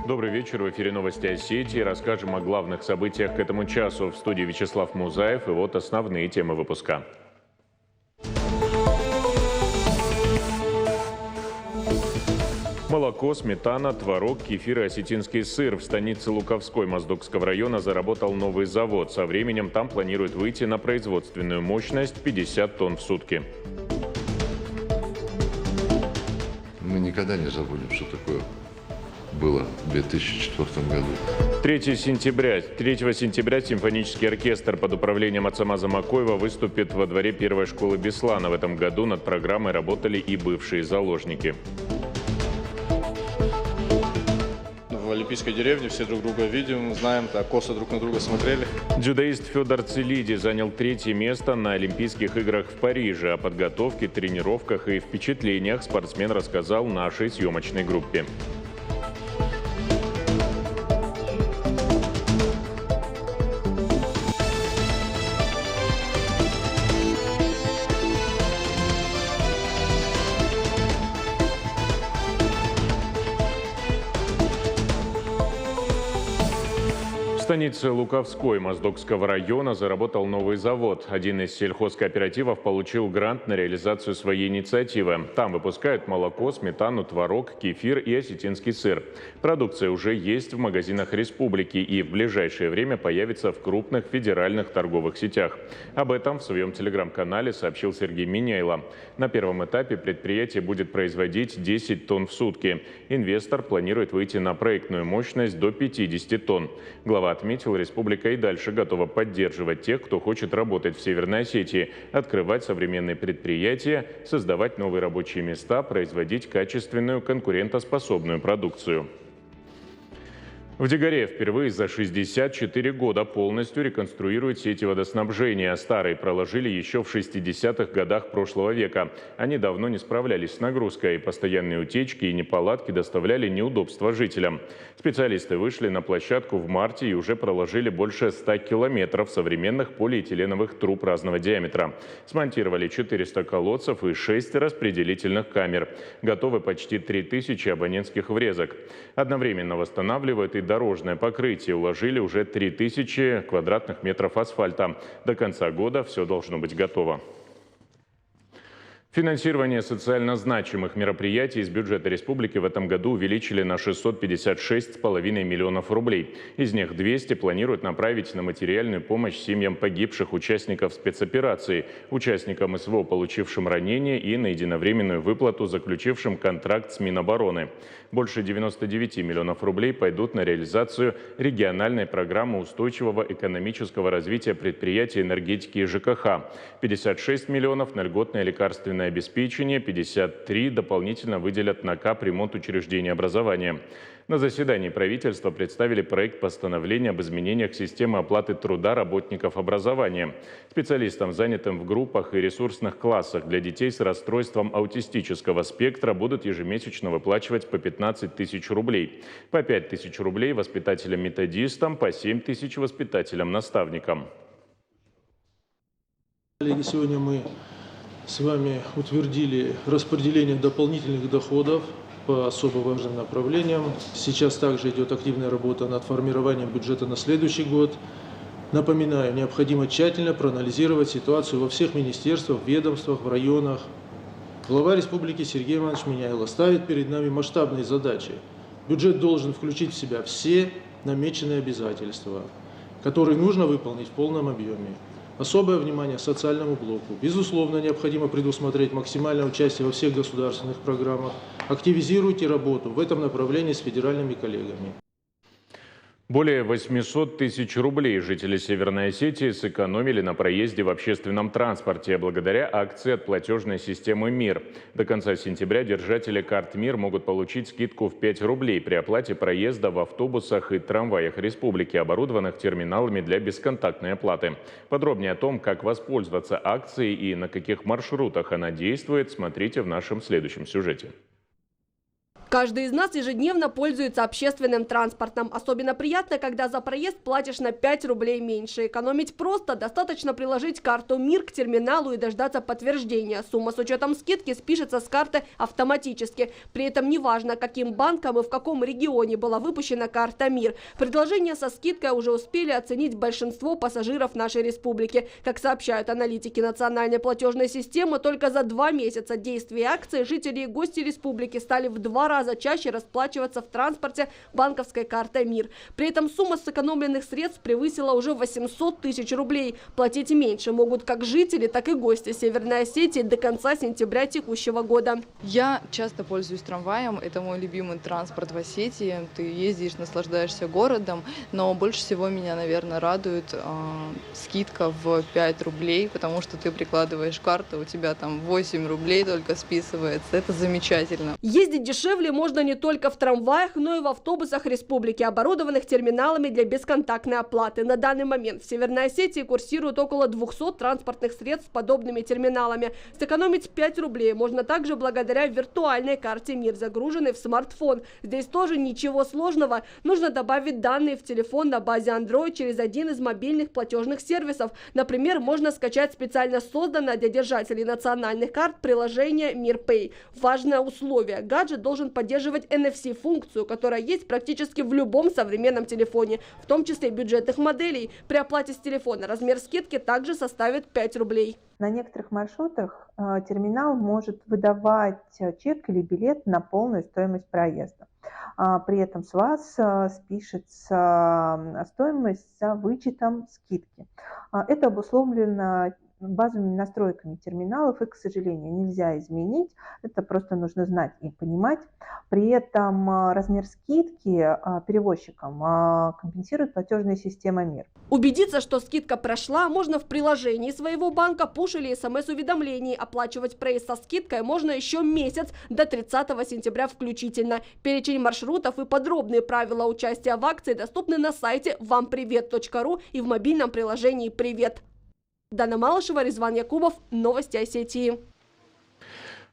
Добрый вечер. В эфире новости Осетии. Расскажем о главных событиях к этому часу. В студии Вячеслав Музаев. И вот основные темы выпуска. Молоко, сметана, творог, кефир и осетинский сыр. В станице Луковской Моздокского района заработал новый завод. Со временем там планируют выйти на производственную мощность 50 тонн в сутки. Мы никогда не забудем, что такое было в 2004 году. 3 сентября симфонический оркестр под управлением Ацамаза Макоева выступит во дворе первой школы Беслана. В этом году над программой работали и бывшие заложники. В Олимпийской деревне все друг друга видим, знаем, так косо друг на друга смотрели. Дзюдоист Федор Целиди занял 3-е место на Олимпийских играх в Париже. О подготовке, тренировках и впечатлениях спортсмен рассказал нашей съемочной группе. В станице Луковской Моздокского района заработал новый завод. Один из сельхозкооперативов получил грант на реализацию своей инициативы. Там выпускают молоко, сметану, творог, кефир и осетинский сыр. Продукция уже есть в магазинах республики и в ближайшее время появится в крупных федеральных торговых сетях. Об этом в своем телеграм-канале сообщил Сергей Миняйло. На первом этапе предприятие будет производить 10 тонн в сутки. Инвестор планирует выйти на проектную мощность до 50 тонн. Глава отметил, республика и дальше готова поддерживать тех, кто хочет работать в Северной Осетии, открывать современные предприятия, создавать новые рабочие места, производить качественную, конкурентоспособную продукцию. В Дегаре впервые за 64 года полностью реконструируют сети водоснабжения. Старые проложили еще в 60-х годах прошлого века. Они давно не справлялись с нагрузкой. Постоянные утечки и неполадки доставляли неудобства жителям. Специалисты вышли на площадку в марте и уже проложили больше 100 километров современных полиэтиленовых труб разного диаметра. Смонтировали 400 колодцев и 6 распределительных камер. Готовы почти 3000 абонентских врезок. Одновременно восстанавливают и дорожное покрытие. Уложили уже 3000 квадратных метров асфальта. До конца года все должно быть готово. Финансирование социально значимых мероприятий из бюджета республики в этом году увеличили на 656,5 миллионов рублей. Из них 200 планируют направить на материальную помощь семьям погибших участников спецоперации, участникам СВО, получившим ранения, и на единовременную выплату заключившим контракт с Минобороны. Больше 99 миллионов рублей пойдут на реализацию региональной программы устойчивого экономического развития предприятий энергетики и ЖКХ, 56 миллионов на льготное лекарственное обеспечение, 53 дополнительно выделят на капремонт учреждений образования. На заседании правительства представили проект постановления об изменениях системы оплаты труда работников образования. Специалистам, занятым в группах и ресурсных классах для детей с расстройством аутистического спектра, будут ежемесячно выплачивать по 15 тысяч рублей. По 5 тысяч рублей воспитателям-методистам, по 7 тысяч воспитателям-наставникам. Коллеги, сегодня мы с вами утвердили распределение дополнительных доходов по особо важным направлениям. Сейчас также идет активная работа над формированием бюджета на следующий год. Напоминаю, необходимо тщательно проанализировать ситуацию во всех министерствах, ведомствах, в районах. Глава республики Сергей Иванович Миняйло ставит перед нами масштабные задачи. Бюджет должен включить в себя все намеченные обязательства, которые нужно выполнить в полном объеме. Особое внимание социальному блоку. Безусловно, необходимо предусмотреть максимальное участие во всех государственных программах. Активизируйте работу в этом направлении с федеральными коллегами. Более 800 тысяч рублей жители Северной Осетии сэкономили на проезде в общественном транспорте благодаря акции от платежной системы «Мир». До конца сентября держатели карт «Мир» могут получить скидку в 5 рублей при оплате проезда в автобусах и трамваях республики, оборудованных терминалами для бесконтактной оплаты. Подробнее о том, как воспользоваться акцией и на каких маршрутах она действует, смотрите в нашем следующем сюжете. Каждый из нас ежедневно пользуется общественным транспортом. Особенно приятно, когда за проезд платишь на 5 рублей меньше. Экономить просто. Достаточно приложить карту МИР к терминалу и дождаться подтверждения. Сумма с учетом скидки спишется с карты автоматически. При этом неважно, каким банком и в каком регионе была выпущена карта МИР. Предложение со скидкой уже успели оценить большинство пассажиров нашей республики. Как сообщают аналитики национальной платежной системы, только за 2 месяца действия акции жители и гости республики стали в 2 раза чаще расплачиваться в транспорте банковской картой МИР. При этом сумма сэкономленных средств превысила уже 800 тысяч рублей. Платить меньше могут как жители, так и гости Северной Осетии до конца сентября текущего года. Я часто пользуюсь трамваем, это мой любимый транспорт в Осетии. Ты ездишь, наслаждаешься городом, но больше всего меня, наверное, радует скидка в 5 рублей, потому что ты прикладываешь карту, у тебя там 8 рублей только списывается. Это замечательно. Ездить дешевле можно не только в трамваях, но и в автобусах республики, оборудованных терминалами для бесконтактной оплаты. На данный момент в Северной Осетии курсируют около 200 транспортных средств с подобными терминалами. Сэкономить 5 рублей можно также благодаря виртуальной карте МИР, загруженной в смартфон. Здесь тоже ничего сложного. Нужно добавить данные в телефон на базе Android через один из мобильных платежных сервисов. Например, можно скачать специально созданное для держателей национальных карт приложение МИР-Пэй. Важное условие: гаджет должен поддерживать NFC-функцию, которая есть практически в любом современном телефоне, в том числе бюджетных моделей. При оплате с телефона размер скидки также составит 5 рублей. На некоторых маршрутах терминал может выдавать чек или билет на полную стоимость проезда. При этом с вас спишется стоимость за вычетом скидки. Это обусловлено базовыми настройками терминалов, и, к сожалению, нельзя изменить. Это просто нужно знать и понимать. При этом размер скидки перевозчикам компенсирует платежная система МИР. Убедиться, что скидка прошла, можно в приложении своего банка, пуш или смс-уведомлений. Оплачивать проезд со скидкой можно еще месяц, до 30 сентября включительно. Перечень маршрутов и подробные правила участия в акции доступны на сайте вампривет.ру и в мобильном приложении «Привет». Дана Малышева, Резван Якубов. Новости Осетии.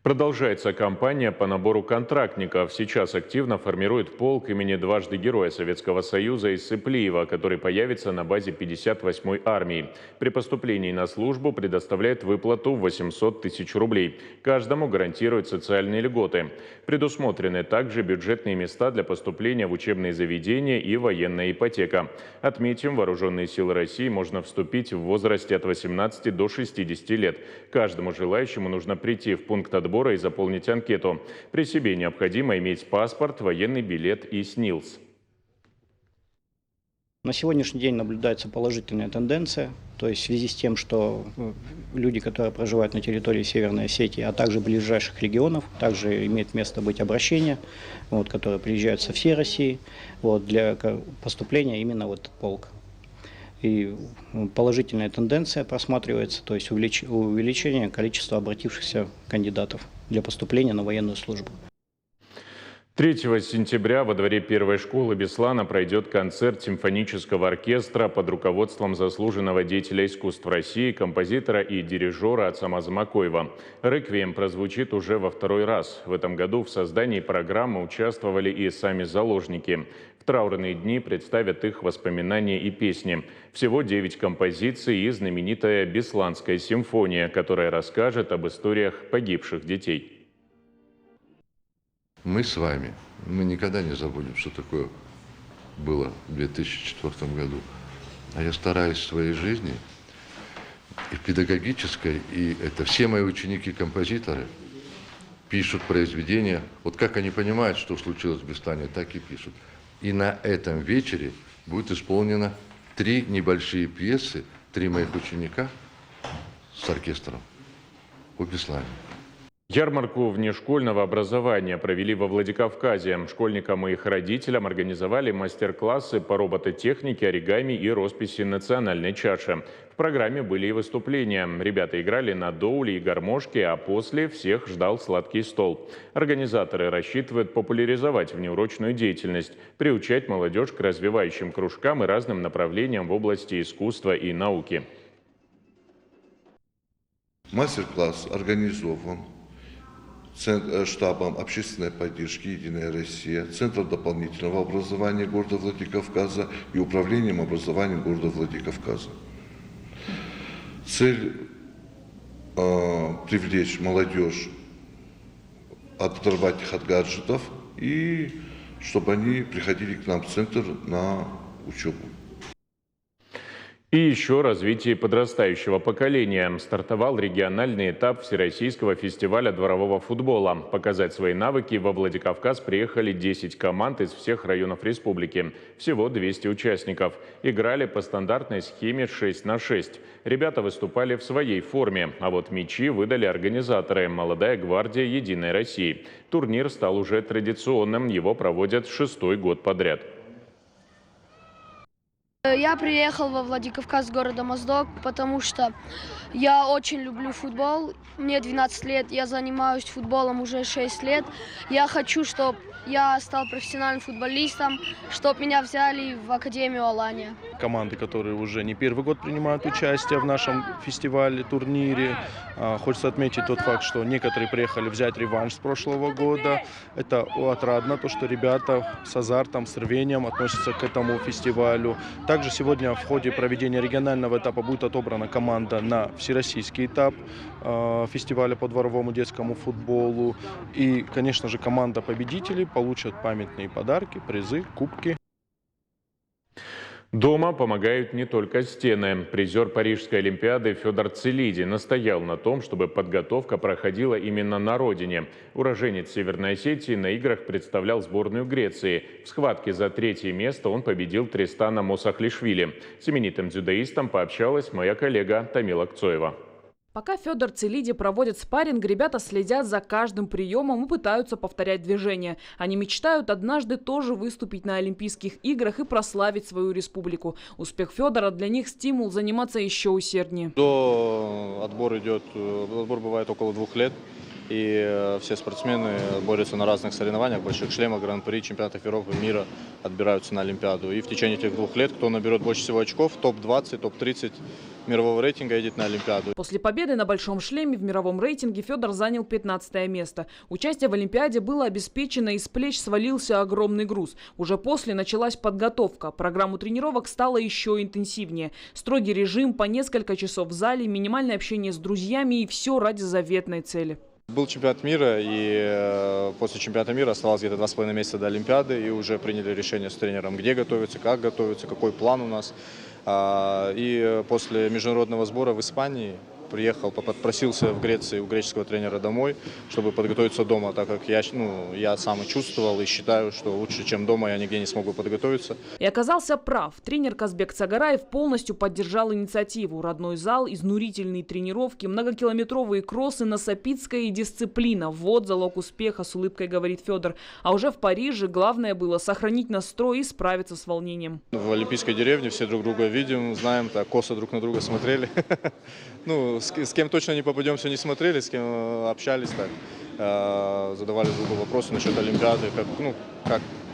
Продолжается кампания по набору контрактников. Сейчас активно формирует полк имени дважды Героя Советского Союза из Сыплиева, который появится на базе 58-й армии. При поступлении на службу предоставляет выплату в 800 тысяч рублей. Каждому гарантируют социальные льготы. Предусмотрены также бюджетные места для поступления в учебные заведения и военная ипотека. Отметим, в Вооруженные силы России можно вступить в возрасте от 18 до 60 лет. Каждому желающему нужно прийти в пункт отбора и заполнить анкету. При себе необходимо иметь паспорт, военный билет и СНИЛС. На сегодняшний день наблюдается положительная тенденция, то есть в связи с тем, что люди, которые проживают на территории Северной Осетии, а также ближайших регионов, также имеет место быть обращение, которые приезжают со всей России для поступления именно в этот полк. И положительная тенденция просматривается, то есть увеличение количества обратившихся кандидатов для поступления на военную службу. 3 сентября во дворе первой школы Беслана пройдет концерт симфонического оркестра под руководством заслуженного деятеля искусств России, композитора и дирижера Ацама Замакоева. «Реквием» прозвучит уже во 2-й раз. В этом году в создании программы участвовали и сами заложники. В траурные дни представят их воспоминания и песни. Всего 9 композиций и знаменитая Бесланская симфония, которая расскажет об историях погибших детей. Мы с вами, мы никогда не забудем, что такое было в 2004 году. А я стараюсь в своей жизни, и педагогической, и это все мои ученики-композиторы пишут произведения. Вот как они понимают, что случилось в Беслане, так и пишут. И на этом вечере будет исполнено 3 небольшие пьесы, 3 моих ученика с оркестром о Беслане. Ярмарку внешкольного образования провели во Владикавказе. Школьникам и их родителям организовали мастер-классы по робототехнике, оригами и росписи национальной чаши. В программе были и выступления. Ребята играли на доуле и гармошке, а после всех ждал сладкий стол. Организаторы рассчитывают популяризовать внеурочную деятельность, приучать молодежь к развивающим кружкам и разным направлениям в области искусства и науки. Мастер-класс организован штабом общественной поддержки «Единая Россия», Центром дополнительного образования города Владикавказа и Управлением образования города Владикавказа. Цель привлечь молодежь, оторвать их от гаджетов и чтобы они приходили к нам в центр на учебу. И еще развитие подрастающего поколения. Стартовал региональный этап Всероссийского фестиваля дворового футбола. Показать свои навыки во Владикавказ приехали 10 команд из всех районов республики. Всего 200 участников. Играли по стандартной схеме 6 на 6. Ребята выступали в своей форме. А вот мячи выдали организаторы «Молодая гвардия Единой России». Турнир стал уже традиционным. Его проводят 6-й год подряд. Я приехал во Владикавказ с города Моздок, потому что я очень люблю футбол. Мне 12 лет, я занимаюсь футболом уже 6 лет. Я хочу, чтобы я стал профессиональным футболистом, чтобы меня взяли в Академию Алания. Команды, которые уже не первый год принимают участие в нашем фестивале, турнире. Хочется отметить тот факт, что некоторые приехали взять реванш с прошлого года. Это отрадно, то, что ребята с азартом, с рвением относятся к этому фестивалю. Также сегодня в ходе проведения регионального этапа будет отобрана команда на всероссийский этап фестиваля по дворовому детскому футболу. И, конечно же, команда победителей получат памятные подарки, призы, кубки. Дома помогают не только стены. Призер Парижской олимпиады Федор Целиди настоял на том, чтобы подготовка проходила именно на родине. Уроженец Северной Осетии на играх представлял сборную Греции. В схватке за 3-е место он победил Тристана Мусахлишвили. С именитым дзюдоистом пообщалась моя коллега Тамила Кцоева. Пока Федор Целиди проводит спарринг, ребята следят за каждым приемом и пытаются повторять движения. Они мечтают однажды тоже выступить на Олимпийских играх и прославить свою республику. Успех Федора для них стимул заниматься еще усерднее. Отбор бывает около 2 лет. И все спортсмены борются на разных соревнованиях, больших шлемах, гран-при, чемпионатах Европы, мира, отбираются на Олимпиаду. И в течение этих 2 лет, кто наберет больше всего очков, топ-20, топ-30 мирового рейтинга едет на Олимпиаду. После победы на большом шлеме в мировом рейтинге Федор занял 15-е место. Участие в Олимпиаде было обеспечено, и с плеч свалился огромный груз. Уже после началась подготовка. Программу тренировок стало еще интенсивнее. Строгий режим, по несколько часов в зале, минимальное общение с друзьями и все ради заветной цели. Был чемпионат мира, и после чемпионата мира оставалось где-то 2,5 месяца до Олимпиады, и уже приняли решение с тренером, где готовиться, какой план у нас. И после международного сбора в Испании приехал, подпросился в Греции у греческого тренера домой, чтобы подготовиться дома, так как я сам и чувствовал и считаю, что лучше, чем дома, я нигде не смогу подготовиться. И оказался прав. Тренер Казбек Цагараев полностью поддержал инициативу. Родной зал, изнурительные тренировки, многокилометровые кроссы на Сапицкой и дисциплина. Вот залог успеха, с улыбкой говорит Федор. А уже в Париже главное было сохранить настрой и справиться с волнением. В Олимпийской деревне все друг друга видим, знаем, так косо друг на друга смотрели. С кем точно не попадемся, не смотрели, с кем общались, так, задавали другу вопросы насчет Олимпиады,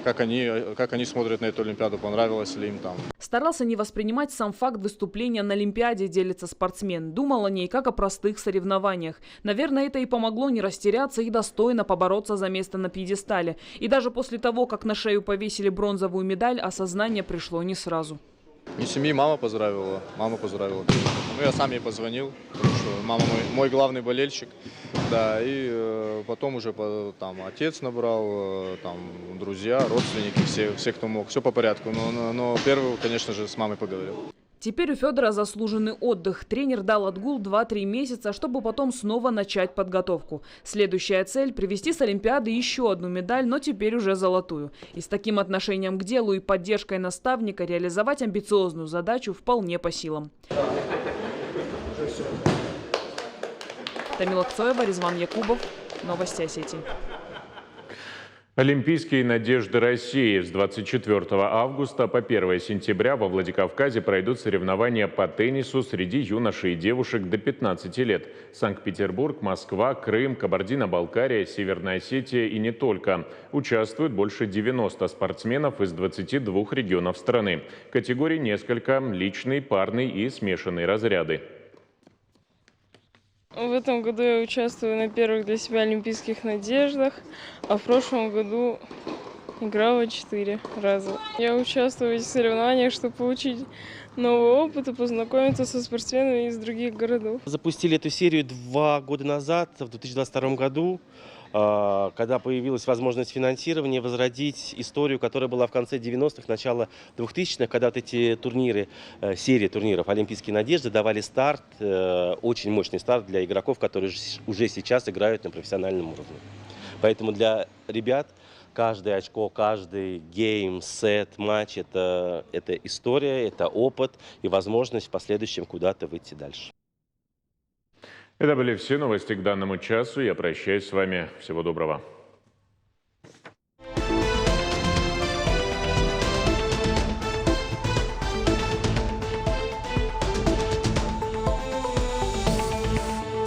как они смотрят на эту Олимпиаду, понравилось ли им там. Старался не воспринимать сам факт выступления на Олимпиаде, делится спортсмен. Думал о ней как о простых соревнованиях. Наверное, это и помогло не растеряться и достойно побороться за место на пьедестале. И даже после того, как на шею повесили бронзовую медаль, осознание пришло не сразу. Из семьи мама поздравила. Я сам ей позвонил, потому что мама мой главный болельщик. Да, и потом уже отец набрал, друзья, родственники, все, кто мог. Все по порядку, но первый, конечно же, с мамой поговорил. Теперь у Федора заслуженный отдых. Тренер дал отгул 2-3 месяца, чтобы потом снова начать подготовку. Следующая цель – привезти с Олимпиады еще одну медаль, но теперь уже золотую. И с таким отношением к делу и поддержкой наставника реализовать амбициозную задачу вполне по силам. Тамила Кцоева, Резван Якубов. Новости Осетии. Олимпийские надежды России. С 24 августа по 1 сентября во Владикавказе пройдут соревнования по теннису среди юношей и девушек до 15 лет. Санкт-Петербург, Москва, Крым, Кабардино-Балкария, Северная Осетия и не только. Участвуют больше 90 спортсменов из 22 регионов страны. Категорий несколько – личный, парный и смешанные разряды. В этом году я участвую на первых для себя олимпийских надеждах, а в прошлом году играла 4 раза. Я участвую в этих соревнованиях, чтобы получить новый опыт и познакомиться со спортсменами из других городов. Запустили эту серию 2 года назад, в 2022 году, когда появилась возможность финансирования, возродить историю, которая была в конце 90-х, начало 2000-х, когда вот эти турниры, серия турниров «Олимпийские надежды» давали старт, очень мощный старт для игроков, которые уже сейчас играют на профессиональном уровне. Поэтому для ребят каждое очко, каждый гейм, сет, матч – это история, это опыт и возможность в последующем куда-то выйти дальше. Это были все новости к данному часу. Я прощаюсь с вами. Всего доброго.